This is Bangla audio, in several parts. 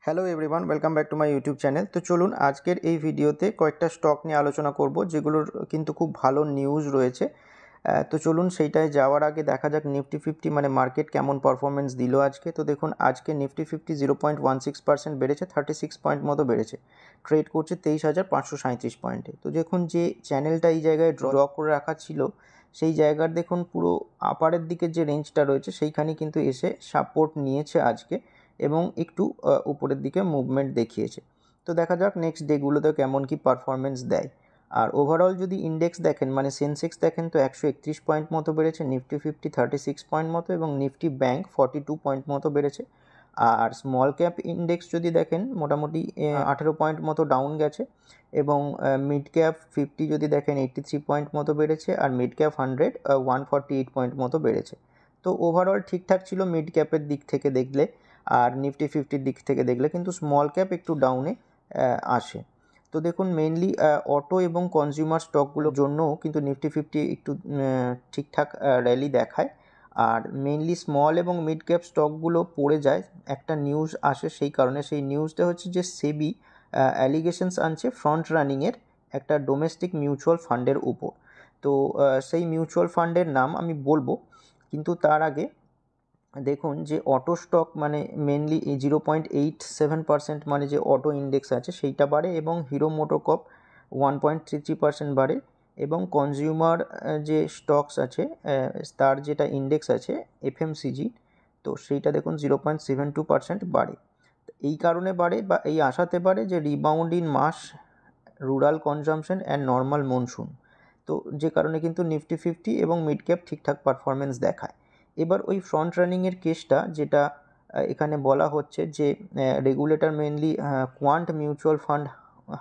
Hello everyone, welcome back to my YouTube channel. তো চলুন আজকের এই ভিডিওতে কয়েকটা স্টক নিয়ে আলোচনা করব যেগুলোর কিন্তু খুব ভালো নিউজ রয়েছে। তো চলুন সেইটায় যাওয়ার আগে দেখা যাক নিফটি ফিফটি মানে মার্কেট কেমন পারফরমেন্স দিল আজকে। তো দেখুন আজকে নিফটি ফিফটি 0.16% বেড়েছে, 36 পয়েন্ট মতো বেড়েছে, ট্রেড করছে 23,537 পয়েন্টে। তো দেখুন যে চ্যানেলটা এই জায়গায় ড্র করে রাখা ছিল সেই জায়গার দেখুন পুরো আপারের দিকে যে রেঞ্জটা রয়েছে সেইখানে কিন্তু এসে সাপোর্ট নিয়েছে আজকে এবং একটু উপরের দিকে মুভমেন্ট দেখিয়েছে। তো দেখা যাক নেক্সট ডেগুলোতে কেমন কি পারফরমেন্স দেয়। আর ওভারঅল যদি ইন্ডেক্স দেখেন মানে সেন্সেক্স দেখেন তো 131 পয়েন্ট মতো বেড়েছে, নিফটি ফিফটি 36 পয়েন্ট মতো এবং নিফটি ব্যাংক 42 পয়েন্ট মতো বেড়েছে। আর স্মল ক্যাপ ইন্ডেক্স যদি দেখেন মোটামুটি 18 পয়েন্ট মতো ডাউন গেছে এবং মিড ক্যাপ 50 যদি দেখেন 83 পয়েন্ট মতো বেড়েছে আর মিড ক্যাপ 100 148 পয়েন্ট মতো বেড়েছে। তো ওভারঅল ঠিকঠাক ছিল মিড ক্যাপের দিক থেকে দেখলে, আর নিফটি ফিফটির দিক থেকে দেখলে কিন্তু স্মল ক্যাপ একটু ডাউনে আসে। তো দেখুন মেইনলি অটো এবং কনজিউমার স্টকগুলোর জন্যও কিন্তু নিফটি ফিফটি একটু ঠিকঠাক র্যালি দেখায়। আর মেইনলি স্মল এবং মিড ক্যাপ স্টকগুলো পড়ে যায়, একটা নিউজ আসে সেই কারণে। সেই নিউজটা হচ্ছে যে সেবি অ্যালিগেশনস আনছে ফ্রন্ট রানিংয়ের একটা ডোমেস্টিক মিউচুয়াল ফান্ডের উপর। তো সেই মিউচুয়াল ফান্ডের নাম আমি বলবো, কিন্তু তার আগে দেখুন যে অটো স্টক মানে মেনলি 0.87% মানে যে অটো ইন্ডেক্স আছে সেইটা বাড়ে এবং হিরো মোটোকর্প 1.33% বাড়ে এবং কনজিউমার যে স্টকস আছে তার যেটা ইন্ডেক্স আছে এফএমসিজি, তো সেইটা দেখুন 0.72% বাড়ে। এই কারণে বাড়ে বা এই আশাতে বাড়ে যে rebound in mass rural consumption and normal monsoon, তো যে কারণে কিন্তু নিফটি ফিফটি এবং মিড ক্যাপ ঠিকঠাক পারফরমেন্স দেখায়। এবার ওই ফ্রন্ট রানিংয়ের কেসটা যেটা এখানে বলা হচ্ছে যে regulator mainly quant mutual fund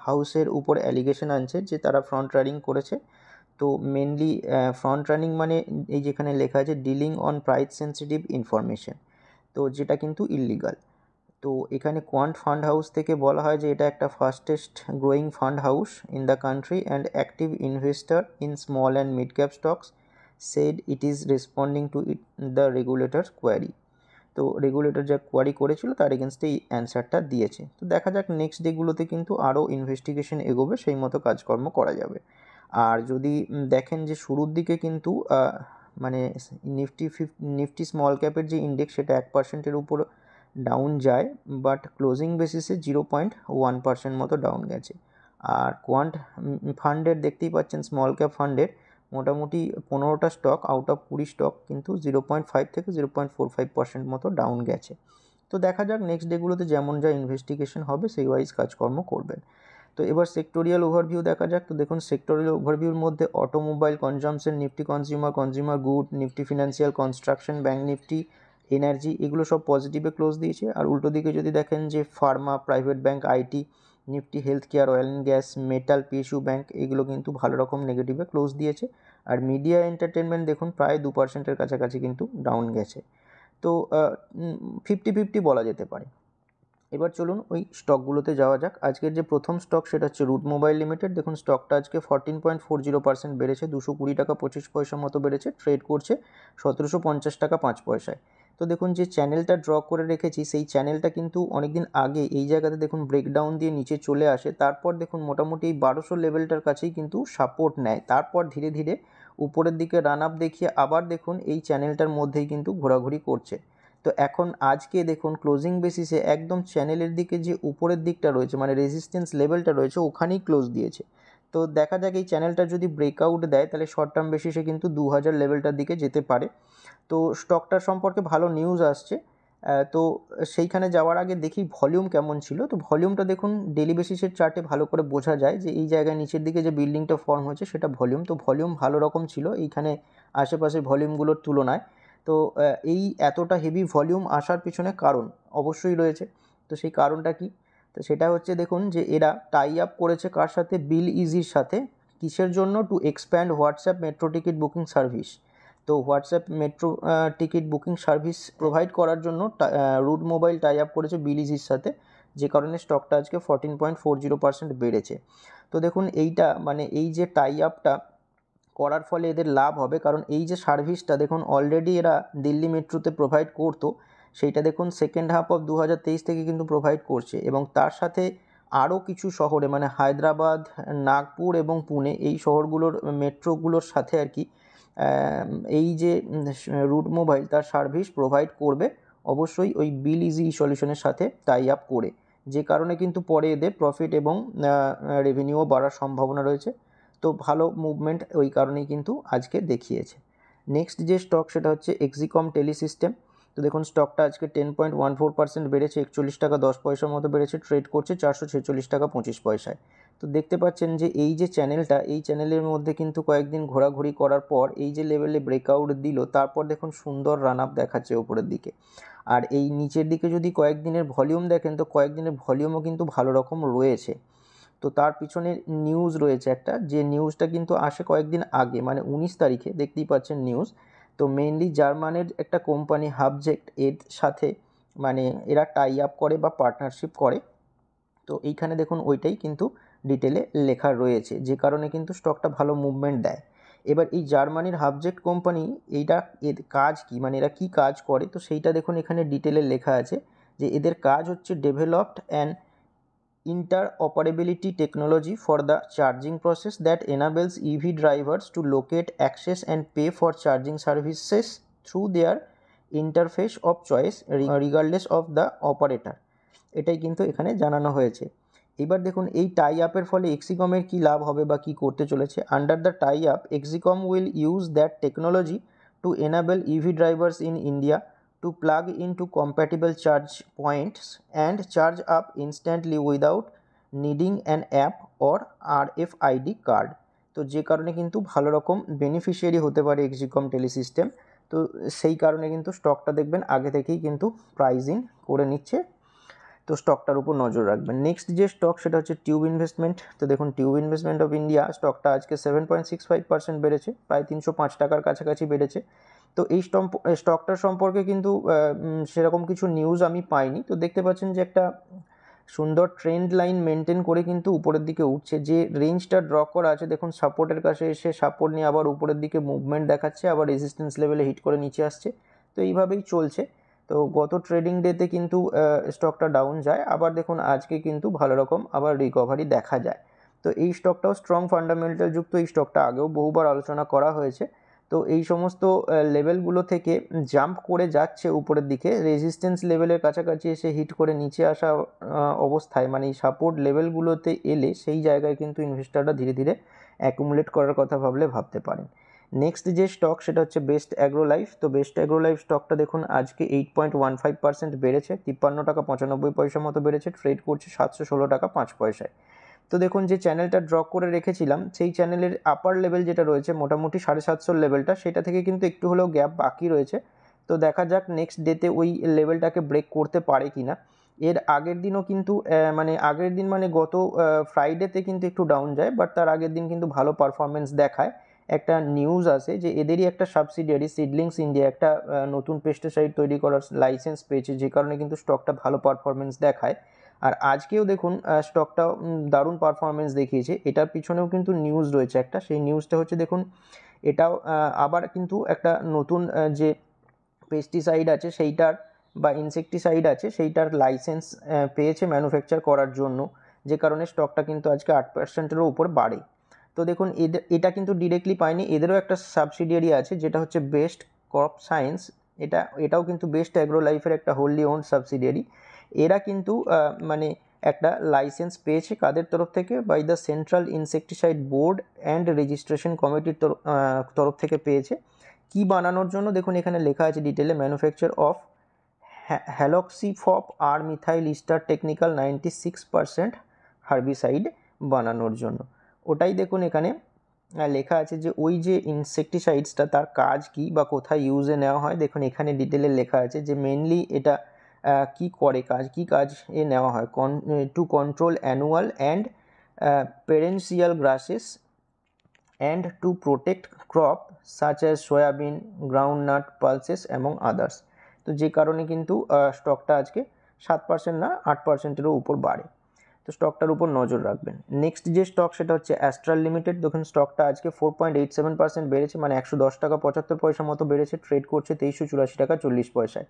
হাউসের উপর অ্যালিগেশন আনছে যে তারা ফ্রন্ট রানিং করেছে। তো মেনলি ফ্রন্ট রানিং মানে এই যেখানে লেখা আছে dealing on price sensitive information, তো যেটা কিন্তু ইললিগাল। তো এখানে কোয়ান্ট ফান্ড হাউস থেকে বলা হয় যে এটা একটা fastest growing fund house in the country and active investor in small and mid cap stocks said it is responding to the regulator query. তো রেগুলেটর যা কোয়ারি করেছিল তার এগেনস্টে এই অ্যান্সারটা দিয়েছে। তো দেখা যাক নেক্সট ডেগুলোতে কিন্তু আরও ইনভেস্টিগেশন এগোবে, সেই মতো কাজকর্ম করা যাবে। আর যদি দেখেন যে শুরুর দিকে কিন্তু মানে নিফটি স্মল ক্যাপের যে ইন্ডেক্স সেটা 1%-এর উপর ডাউন যায়, বাট ক্লোজিং বেসিসে 0.1% মতো ডাউন গেছে। আর কোয়ান্ট ফান্ডের দেখতেই পাচ্ছেন স্মল ক্যাপ ফান্ডের মোটামুটি 15টা স্টক আউট অফ 20 স্টক কিন্তু 0.5 থেকে 0.45% মতো ডাউন গেছে। তো দেখা যাক নেক্সট ডেগুলোতে যেমন যা ইনভেস্টিগেশন হবে সেই ওয়াইজ কাজকর্ম করবেন। তো এবার সেক্টোরিয়াল ওভারভিউ দেখা যাক। তো দেখুন সেক্টোরিয়াল ওভারভিউর মধ্যে automobile, consumption, Nifty consumer good, Nifty financial, construction, bank Nifty, energy, এগুলো সব পজিটিভে ক্লোজ দিয়েছে। আর উল্টো দিকে যদি দেখেন যে Pharma, private bank, IT, Nifty health care, oil and gas, metal, PSU bank, এগুলো কিন্তু ভালো রকম নেগেটিভে ক্লোজ দিয়েছে। আর মিডিয়া এন্টারটেনমেন্ট দেখুন প্রায় 2%-এর কাছাকাছি কিন্তু ডাউন গেছে। তো 50-50 বলা যেতে পারে। এবার চলুন ওই স্টকগুলোতে যাওয়া যাক। আজকের যে প্রথম স্টক সেটা হচ্ছে রুট মোবাইল লিমিটেড। দেখুন স্টকটা আজকে 14.40% বেড়েছে, 220 টাকা 25 পয়সা মতো বেড়েছে, ট্রেড করছে 1750 টাকা 5 পয়সায়। তো দেখুন যে চ্যানেলটা ড্র করে রেখেছি সেই চ্যানেলটা কিন্তু অনেকদিন আগে এই জায়গাতে দেখুন ব্রেকডাউন দিয়ে নিচে চলে আসে, তারপর দেখুন মোটামুটি এই 1200 লেভেলটার কাছেই কিন্তু সাপোর্ট নেয়, তারপর ধীরে ধীরে উপরের দিকে রান আপ দেখিয়ে আবার দেখুন এই চ্যানেলটার মধ্যেই কিন্তু ঘোরাঘুরি করছে। তো এখন আজকে দেখুন ক্লোজিং বেসিসে একদম চ্যানেলের দিকে যে উপরের দিকটা রয়েছে মানে রেজিস্ট্যান্স লেভেলটা রয়েছে ওখানেই ক্লোজ দিয়েছে। তো দেখা যাক এই চ্যানেলটা যদি ব্রেকআউট দেয় তাহলে শর্ট টার্ম বেসিসে কিন্তু 2000 লেভেলটার দিকে যেতে পারে। তো স্টকটার সম্পর্কে ভালো নিউজ আসছে। তো সেইখানে যাওয়ার আগে দেখি ভলিউম কেমন ছিল। তো ভলিউমটা দেখুন ডেলি বেসিসের চার্টে ভালো করে বোঝা যায় যে এই জায়গায় নিচের দিকে যে বিল্ডিংটা ফর্ম হয়েছে সেটা ভলিউম। তো ভলিউম ভালো রকম ছিল এইখানে আশেপাশে ভলিউমগুলোর তুলনায়। তো এই এতটা হেভি ভলিউম আসার পিছনে কারণ অবশ্যই রয়েছে। তো সেই কারণটা কি? তো সেটা হচ্ছে দেখুন যে এরা টাই আপ করেছে কার সাথে? বিল ইজির সাথে। কিসের জন্য? To expand WhatsApp metro ticket booking service. তো WhatsApp metro ticket booking service provide করার জন্য রুট মোবাইল টাই আপ করেছে বিল ইজির সাথে, যে কারণে স্টকটা আজকে 14.40% বেড়েছে। তো দেখুন এইটা মানে এই যে টাই আপটা করার ফলে এদের লাভ হবে, কারণ এই যে সার্ভিসটা দেখুন অলরেডি এরা দিল্লি মেট্রোতে প্রোভাইড করতো, সেইটা দেখুন সেকেন্ড হাফ অফ 2023 থেকে কিন্তু প্রোভাইড করছে, এবং তার সাথে আরও কিছু শহরে মানে হায়দ্রাবাদ, নাগপুর এবং পুনে এই শহরগুলোর মেট্রোগুলোর সাথে আর কি এই যে রুট মোবাইল তার সার্ভিস প্রোভাইড করবে অবশ্যই ওই বিল ইজি সলিউশনের সাথে টাই আপ করে, যে কারণে কিন্তু পরে এদের প্রফিট এবং রেভিনিউও বাড়ার সম্ভাবনা রয়েছে। তো ভালো মুভমেন্ট ওই কারণেই কিন্তু আজকে দেখিয়েছে। নেক্সট যে স্টক সেটা হচ্ছে এক্সিকম টেলিসিস্টেম। তো দেখুন স্টকটা আজকে 10.14% বেড়েছে, 41 টাকা 10 পয়সার মতো বেড়েছে, ট্রেড করছে 446 টাকা 25 পয়সায়। তো দেখতে পাচ্ছেন যে এই যে চ্যানেলটা, এই চ্যানেলের মধ্যে কিন্তু কয়েকদিন ঘোরাঘুরি করার পর এই যে লেভেলে ব্রেকআউট দিল, তারপর দেখুন সুন্দর রান আপ দেখাচ্ছে উপরের দিকে। আর এই নিচের দিকে যদি কয়েকদিনের ভলিউম দেখেন, তো কয়েকদিনের ভলিউমও কিন্তু ভালো রকম রয়েছে। তো তার পিছনে নিউজ রয়েছে একটা, যে নিউজটা কিন্তু আসে কয়েকদিন আগে, মানে 19 তারিখে দেখতেই পাচ্ছেন নিউজ। তো মেইনলি জার্মানের একটা কোম্পানি হাবজেক্ট এর সাথে মানে এরা টাই আপ করে বা পার্টনারশিপ করে। তো এইখানে দেখুন ওইটাই কিন্তু ডিটেলে লেখা রয়েছে, যে কারণে কিন্তু স্টকটা ভালো মুভমেন্ট দেয়। এবার এই জার্মানির হাবজেক্ট কোম্পানি এইটা এর কাজ কি, মানে এরা কি কাজ করে, তো সেইটা দেখুন এখানে ডিটেলে লেখা আছে যে এদের কাজ হচ্ছে developed and interoperability technology for the charging process that enables EV drivers to locate, access and pay for charging services through their interface of choice regardless of the operator। এটাই কিন্তু এখানে জানানো হয়েছে। এবার দেখুন এই টাই আপের ফলে এক্সিকমের কী লাভ হবে বা কী করতে চলেছে। Under the tie up Exicom will use that technology to enable EV drivers in India to plug into compatible charge points and charge up instantly without needing an app or RFID card। তো যে কারণে কিন্তু ভালো রকম বেনিফিশিয়ারি হতে পারে এক্সিকম টেলিসিস্টেম। তো সেই কারণে কিন্তু স্টকটা দেখবেন আগে থেকেই কিন্তু প্রাইজিং করে নিচ্ছে, তো স্টকটার উপর নজর রাখবেন। নেক্সট যে স্টক সেটা হচ্ছে টিউব ইনভেস্টমেন্ট। তো দেখুন টিউব ইনভেস্টমেন্ট অফ ইন্ডিয়া স্টকটা আজকে 7.65% বেড়েছে, প্রায় 305 টাকার কাছাকাছি বেড়েছে। তো এই স্টকটার সম্পর্কে কিন্তু সেরকম কিছু নিউজ আমি পাইনি। তো দেখতে পাচ্ছেন যে একটা সুন্দর ট্রেন্ড লাইন মেনটেন করে কিন্তু উপরের দিকে উঠছে, যে রেঞ্জটা ড্র করা আছে দেখুন সাপোর্টের কাছে এসে সাপোর্ট নিয়ে আবার উপরের দিকে মুভমেন্ট দেখাচ্ছে, আবার রেজিস্ট্যান্স লেভেলে হিট করে নিচে আসছে। তো এইভাবেই চলছে। তো গত ট্রেডিং ডেতে কিন্তু স্টকটা ডাউন যায়, আবার দেখুন আজকে কিন্তু ভালো রকম আবার রিকভারি দেখা যায়। তো এই স্টকটাও স্ট্রং ফান্ডামেন্টাল যুক্ত, এই স্টকটা আগেও বহুবার আলোচনা করা হয়েছে। তো এই সমস্ত লেভেলগুলো থেকে জাম্প করে যাচ্ছে উপরের দিকে, রেজিস্ট্যান্স লেভেলের কাছাকাছি এসে হিট করে নিচে আসা অবস্থায় মানে এই সাপোর্ট লেভেলগুলোতে এলে সেই জায়গায় কিন্তু ইনভেস্টাররা ধীরে ধীরে অ্যাকুমুলেট করার কথা ভাবতে পারেন। নেক্সট যে স্টক সেটা হচ্ছে বেস্ট অ্যাগ্রো লাইফ। তো বেস্ট অ্যাগ্রো লাইফ স্টকটা দেখুন আজকে 8.15% বেড়েছে, 53 টাকা 95 পয়সার মতো বেড়েছে, ট্রেড করছে 716 টাকা 5 পয়সায়। তো দেখুন যে চ্যানেলটা ড্র করে রেখেছিলাম সেই চ্যানেলের আপার লেভেল যেটা রয়েছে মোটামুটি 750 লেভেলটা, সেটা থেকে কিন্তু একটু হলেও গ্যাপ বাকি রয়েছে। তো দেখা যাক নেক্সট ডেতে ওই লেভেলটাকে ব্রেক করতে পারে কি না। এর আগের দিনও কিন্তু আগের দিন মানে গত ফ্রাইডেতে কিন্তু একটু ডাউন যায়, বাট তার আগের দিন কিন্তু ভালো পারফরমেন্স দেখায়। একটা নিউজ আছে যে এদেরই একটা সাবসিডিয়ারি সিডলিংস ইন্ডিয়া একটা নতুন পেস্টিসাইড তৈরি করার লাইসেন্স পেয়েছে, যে কারণে কিন্তু স্টকটা ভালো পারফরমেন্স দেখায়। আর আজকেও দেখুন স্টকটা দারুণ পারফরমেন্স দেখিয়েছে। এটার পিছনেও কিন্তু নিউজ রয়েছে একটা, সেই নিউজটা হচ্ছে দেখুন এটাও আবার কিন্তু একটা নতুন যে পেস্টিসাইড আছে সেইটার বা ইনসেকটিসাইড আছে সেইটার লাইসেন্স পেয়েছে ম্যানুফ্যাকচার করার জন্য, যে কারণে স্টকটা কিন্তু আজকে 8%-এরও উপর বাড়ে। তো দেখুন এটা কিন্তু ডিরেক্টলি পায়নি, এদেরও একটা সাবসিডিয়ারি আছে যেটা হচ্ছে বেস্ট ক্রপ সায়েন্স। এটাও কিন্তু বেস্ট অ্যাগ্রো লাইফের একটা হোললি ওন্ড সাবসিডিয়ারি। এরা কিন্তু মানে একটা লাইসেন্স পেয়েছে কাদের তরফ থেকে, by the central insecticide board and registration কমিটির তরফ থেকে পেয়েছে। কি বানানোর জন্য দেখুন এখানে লেখা আছে ডিটেলে, manufacture of haloxyfop R methyl ester technical 96% herbicide বানানোর জন্য। ওটাই দেখুন এখানে লেখা আছে যে ওই যে ইনসেকটিসাইডসটা তার কাজ কি বা কোথায় ইউজে নেওয়া হয়, দেখুন এখানে ডিটেলে লেখা আছে যে মেনলি এটা কি করে, কি কাজে নেওয়া হয়, to control annual and perennial grasses and to protect crop such as soybean, groundnut, pulses এবং আদার্স। তো যে কারণে কিন্তু স্টকটা আজকে 7% না 8%-এরও উপর বাড়ে। তো তো স্টকটার উপর নজর রাখবেন। নেক্সট যে স্টক সেটা হচ্ছে অ্যাস্ট্রাল লিমিটেড। দেখুন স্টকটা আজকে 4.87% বেড়েছে, মানে 110 টাকা 75 পয়সা মতো বেড়েছে, ট্রেড করছে 2384 টাকা 40 পয়সায়।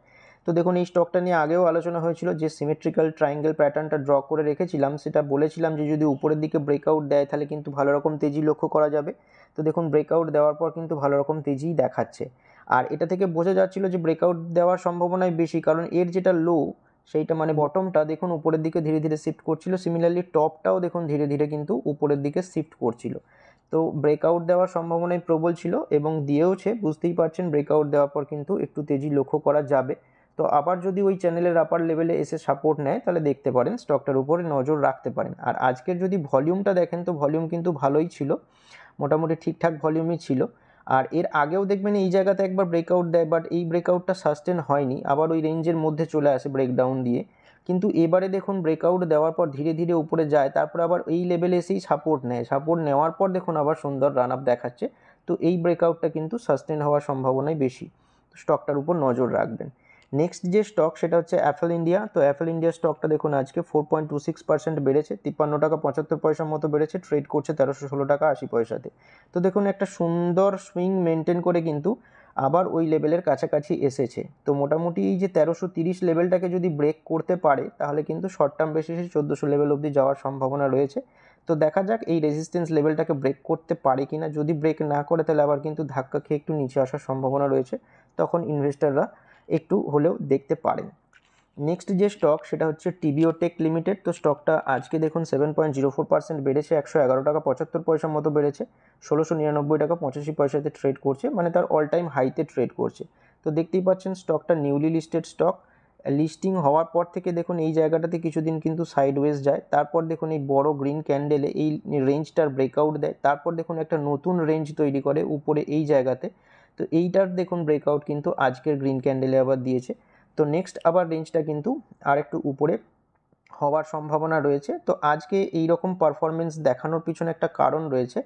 তো দেখুন এই স্টকটা নিয়ে আগেও আলোচনা হয়েছিল, যে সিমেট্রিক্যাল ট্রায়াঙ্গেল প্যাটার্নটা ড্র করে রেখেছিলাম, সেটা বলেছিলাম যে যদি উপরের দিকে ব্রেকআউট দেয় তাহলে কিন্তু ভালো রকম তেজি লক্ষ্য করা যাবে। তো দেখুন ব্রেকআউট দেওয়ার পর কিন্তু ভালো রকম তেজিই দেখাচ্ছে, আর এটা থেকে বোঝা যাচ্ছিল যে ব্রেকআউট দেওয়ার সম্ভাবনাই বেশি, কারণ এর যেটা লো সেইটা মানে বটমটা দেখুন উপরের দিকে ধীরে ধীরে শিফট করছিল, সিমিলারলি টপটাও দেখুন ধীরে ধীরে কিন্তু উপরের দিকে শিফট করছিল। তো ব্রেকআউট দেওয়ার সম্ভাবনাই প্রবল ছিল এবং দিয়েওছে, বুঝতেই পারছেন ব্রেকআউট দেওয়ার পর কিন্তু একটু তেজি লক্ষ্য করা যাবে। তো আবার যদি ওই চ্যানেলের আপার লেভেলে এসে সাপোর্ট নেয় তাহলে দেখতে পারেন, স্টকটার উপরে নজর রাখতে পারেন। আর আজকের যদি ভলিউমটা দেখেন তো ভলিউম কিন্তু ভালোই ছিল, মোটামুটি ঠিকঠাক ভলিউমই ছিল। আর এর আগেও দেখবেন এই জায়গাতে একবার ব্রেকআউট দেয়, বাট এই ব্রেকআউটটা সাস্টেন হয়নি, আবার ওই রেঞ্জের মধ্যে চলে আসে ব্রেকডাউন দিয়ে। কিন্তু এবারে দেখুন ব্রেকআউট দেওয়ার পর ধীরে ধীরে উপরে যায়, তারপর আবার এই লেভেলে এসেই সাপোর্ট নেয়, সাপোর্ট নেওয়ার পর দেখুন আবার সুন্দর রান আপ দেখাচ্ছে। তো এই ব্রেকআউটটা কিন্তু সাস্টেন হওয়ার সম্ভাবনাই বেশি, তো স্টকটার উপর নজর রাখবেন। নেক্সট যে স্টক সেটা হচ্ছে অ্যাপেল ইন্ডিয়া। তো অ্যাপেল ইন্ডিয়া স্টকটা দেখুন আজকে 4.26% বেড়েছে, 53 টাকা 75 পয়সার মতো বেড়েছে, ট্রেড করছে 1316 টাকা 80 পয়সাতে। তো দেখুন একটা সুন্দর সুইং মেনটেন করে কিন্তু আবার ওই লেভেলের কাছাকাছি এসেছে। তো মোটামুটি এই যে 1330 লেভেলটাকে যদি ব্রেক করতে পারে তাহলে কিন্তু শর্ট টার্ম বেসিসে 1400 লেভেল অবধি যাওয়ার সম্ভাবনা রয়েছে। তো দেখা যাক এই রেজিস্ট্যান্স লেভেলটাকে ব্রেক করতে পারে কিনা, যদি ব্রেক না করে তাহলে আবার কিন্তু ধাক্কা খেয়ে একটু নিচে আসার সম্ভাবনা রয়েছে, তখন ইনভেস্টাররা একটু হলেও দেখতে পারেন। নেক্সট যে স্টক সেটা হচ্ছে টিবিও টেক লিমিটেড। তো স্টকটা আজকে দেখুন 7.04% বেড়েছে, 111 টাকা 75 পয়সার মতো বেড়েছে, 1699 টাকা 85 পয়সাতে ট্রেড করছে, মানে তার অল টাইম হাইতে ট্রেড করছে। তো দেখতেই পাচ্ছেন স্টকটা নিউলি লিস্টেড স্টক, লিস্টিং হওয়ার পর থেকে দেখুন এই জায়গাটাতে কিছুদিন কিন্তু সাইডওয়েজ যায়, তারপর দেখুন এই বড় গ্রিন ক্যান্ডেলে এই রেঞ্জটার ব্রেকআউট দেয়, তারপর দেখুন একটা নতুন রেঞ্জ তৈরি করে উপরে এই জায়গাতে। তো এইটার দেখুন ব্রেকআউট কিন্তু আজকের গ্রিন ক্যান্ডেলে আবার দিয়েছে। তো নেক্সট আবার রেঞ্জটা কিন্তু আর একটু উপরে হওয়ার সম্ভাবনা রয়েছে। তো আজকে এই রকম পারফরমেন্স দেখানোর পিছনে একটা কারণ রয়েছে,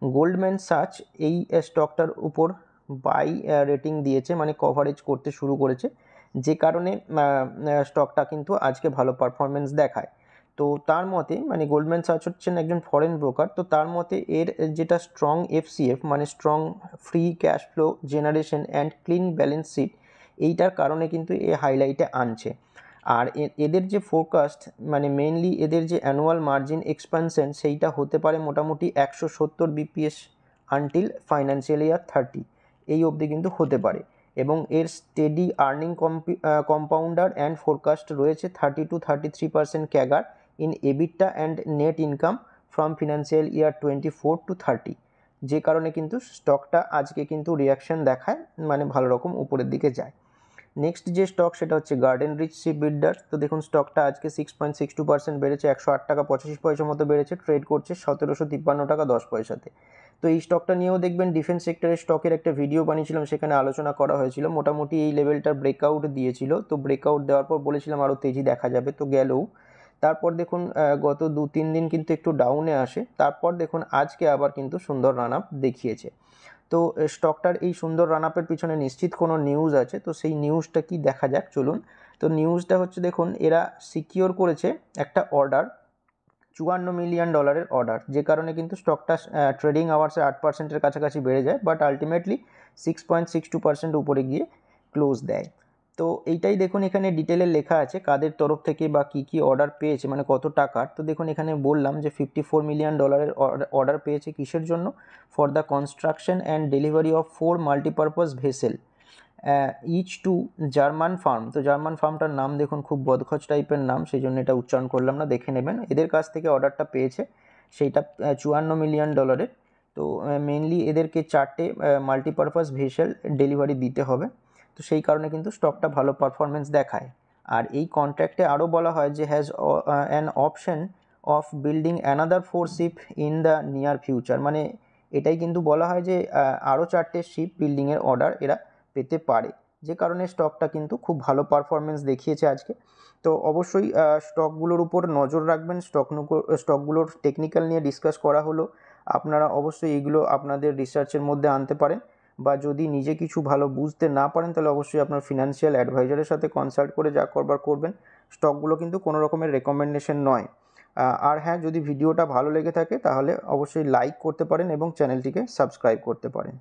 গোল্ডম্যান সাচ এই স্টকটার উপর বাই রেটিং দিয়েছে, মানে কভারেজ করতে শুরু করেছে, যে কারণে স্টকটা কিন্তু আজকে ভালো পারফরমেন্স দেখায়। তো তার মতে মানে গোল্ডম্যান সাচ হচ্ছেন একজন ফরেন ব্রোকার, তো তার মতে এর যেটা স্ট্রং এফসিএফ মানে strong free cash flow generation and clean balance sheet, এইটার কারণে কিন্তু এ হাইলাইটে আনছে। আর এদের যে ফোরকাস্ট মানে মেনলি এদের যে অ্যানুয়াল মার্জিন এক্সপানশন সেইটা হতে পারে মোটামুটি 170 বিপিএস আনটিল ফাইন্যান্সিয়াল ইয়ার 30 এই অবধি কিন্তু হতে পারে, এবং এর steady earning compounder and forecast রয়েছে 30 to 33% CAGR in EBITDA and net income from financial year 24 to 30, যে কারণে কিন্তু স্টকটা আজকে কিন্তু রিয়াকশন দেখায়, মানে ভালো রকম উপরের দিকে যায়। নেক্সট যে স্টক সেটা হচ্ছে গার্ডেন রিচ শিপ বিল্ডার। তো দেখুন স্টকটা আজকে 6.62% বেড়েছে, 108 টাকা 85 পয়সার মতো বেড়েছে, ট্রেড করছে 1753 টাকা 10 পয়সাতে। তো এই স্টকটা নিয়েও দেখবেন ডিফেন্স সেক্টরের স্টকের একটা ভিডিও বানিয়েছিলাম, সেখানে আলোচনা করা হয়েছিল, মোটামুটি এই লেভেলটার ব্রেকআউট দিয়েছিল। তো ব্রেকআউট দেওয়ার পর বলেছিলাম আরও তেজি দেখা যাবে, তো গেলেও তারপর দেখুন গত 2-3 দিন কিন্তু একটু ডাউনে আসে, তারপর দেখুন আজকে আবার কিন্তু সুন্দর রান আপ দেখিয়েছে। তো স্টকটার এই সুন্দর রান আপের পিছনে নিশ্চিত কোনো নিউজ আছে, তো সেই নিউজটা কি দেখা যাক চলুন। তো নিউজটা হচ্ছে দেখুন এরা সিকিওর করেছে একটা অর্ডার, $54 মিলিয়ন অর্ডার, যে কারণে কিন্তু স্টকটা ট্রেডিং আওয়ার্সে 8%-এর কাছাকাছি বেড়ে যায়, বাট আলটিমেটলি 6.62% উপরে গিয়ে ক্লোজ দেয়। তো এইটাই দেখুন এখানে ডিটেলে লেখা আছে কাদের তরফ থেকে বা কী অর্ডার পেয়েছে, মানে কত টাকার। তো দেখুন এখানে বললাম যে $54 মিলিয়ন অর্ডার পেয়েছে কিসের জন্য, for the construction and delivery of 4 multipurpose vessel each to German firm. তো জার্মান ফার্মটার নাম দেখুন খুব বদখচ টাইপের নাম, সেই জন্য এটা উচ্চারণ করলাম না, দেখে নেবেন। এদের কাছ থেকে অর্ডারটা পেয়েছে সেইটা $54 মিলিয়ন। তো মেনলি এদেরকে 4টে মাল্টিপারপাস ভেসেল ডেলিভারি দিতে হবে, তো সেই কারণে কিন্তু স্টকটা ভালো পারফরমেন্স দেখায়। আর এই কন্ট্রাক্টে আরও বলা হয় যে has an option of building another 4 ship in the near future, মানে এটাই কিন্তু বলা হয় যে আরও 4টে শিপ বিল্ডিংয়ের অর্ডার এরা পেতে পারে, যে কারণে স্টকটা কিন্তু খুব ভালো পারফরমেন্স দেখিয়েছে আজকে। তো অবশ্যই স্টকগুলোর উপর নজর রাখবেন, স্টকগুলোর টেকনিক্যাল নিয়ে ডিসকাস করা হলো, আপনারা অবশ্যই এইগুলো আপনাদের রিসার্চের মধ্যে আনতে পারেন, বা যদি নিজে কিছু ভালো বুঝতে না পারেন তাহলে অবশ্যই আপনার ফিনান্সিয়াল অ্যাডভাইজারের সাথে কনসাল্ট করে যা করবার করবেন। স্টকগুলো কিন্তু কোনো রকমের রেকমেন্ডেশন নয়। আর হ্যাঁ, যদি ভিডিওটা ভালো লেগে থাকে তাহলে অবশ্যই লাইক করতে পারেন এবং চ্যানেলটিকে সাবস্ক্রাইব করতে পারেন।